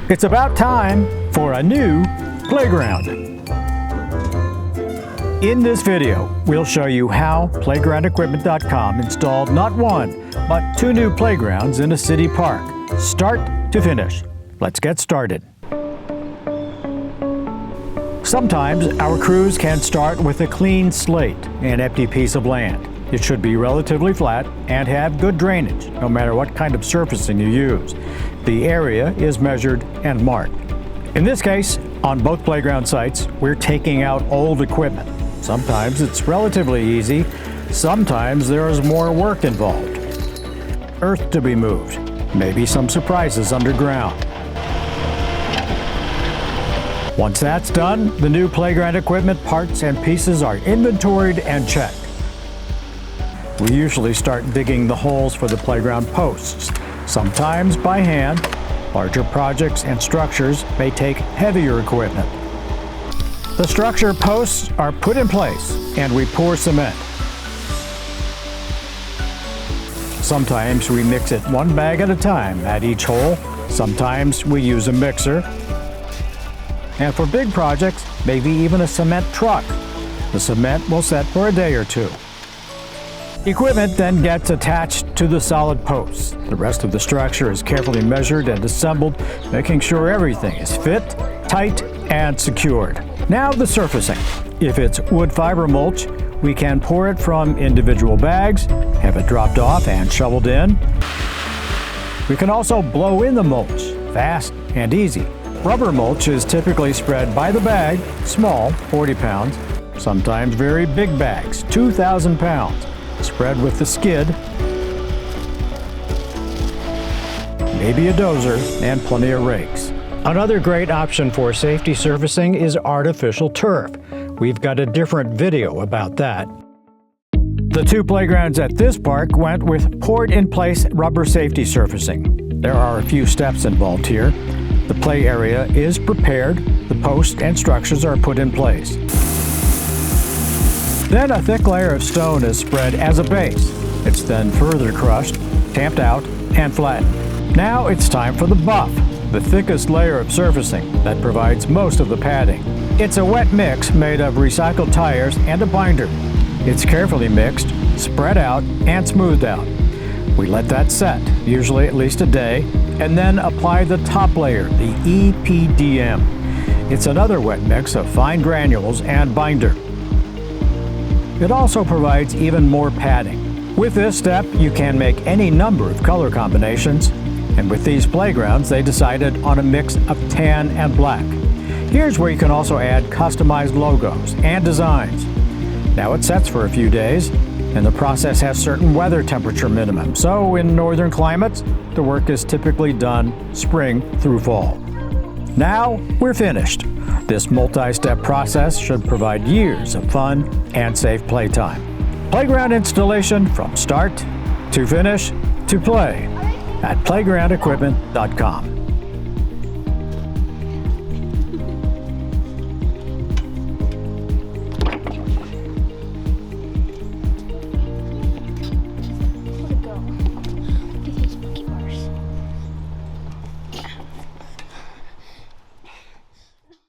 It's about time for a new playground. In this video, we'll show you how playgroundequipment.com installed not one, but 2 new playgrounds in a city park, start to finish. Let's get started. Sometimes our crews can start with a clean slate, an empty piece of land. It should be relatively flat and have good drainage, no matter what kind of surfacing you use. The area is measured and marked. In this case, on both playground sites, we're taking out old equipment. Sometimes it's relatively easy, sometimes there is more work involved. Earth to be moved, maybe some surprises underground. Once that's done, the new playground equipment parts and pieces are inventoried and checked. We usually start digging the holes for the playground posts, sometimes by hand. Larger projects and structures may take heavier equipment. The structure posts are put in place and we pour cement. Sometimes we mix it 1 bag at a time at each hole. Sometimes we use a mixer. And for big projects, maybe even a cement truck. The cement will set for a day or 2. Equipment then gets attached to the solid posts. The rest of the structure is carefully measured and assembled, making sure everything is fit, tight, and secured. Now the surfacing. If it's wood fiber mulch, we can pour it from individual bags, have it dropped off and shoveled in. We can also blow in the mulch, fast and easy. Rubber mulch is typically spread by the bag, small, 40 pounds, sometimes very big bags, 2,000 pounds. Spread with the skid, maybe a dozer, and plenty of rakes. Another great option for safety surfacing is artificial turf. We've got a different video about that. The 2 playgrounds at this park went with poured-in-place rubber safety surfacing. There are a few steps involved here. The play area is prepared, the posts and structures are put in place. Then a thick layer of stone is spread as a base. It's then further crushed, tamped out, and flattened. Now it's time for the buff, the thickest layer of surfacing that provides most of the padding. It's a wet mix made of recycled tires and a binder. It's carefully mixed, spread out, and smoothed out. We let that set, usually at least a day, and then apply the top layer, the EPDM. It's another wet mix of fine granules and binder. It also provides even more padding. With this step, you can make any number of color combinations, and with these playgrounds, they decided on a mix of tan and black. Here's where you can also add customized logos and designs. Now it sets for a few days, and the process has certain weather temperature minimums, so in northern climates, the work is typically done spring through fall. Now we're finished. This multi-step process should provide years of fun and safe playtime. Playground installation from start to finish to play at playgroundequipment.com.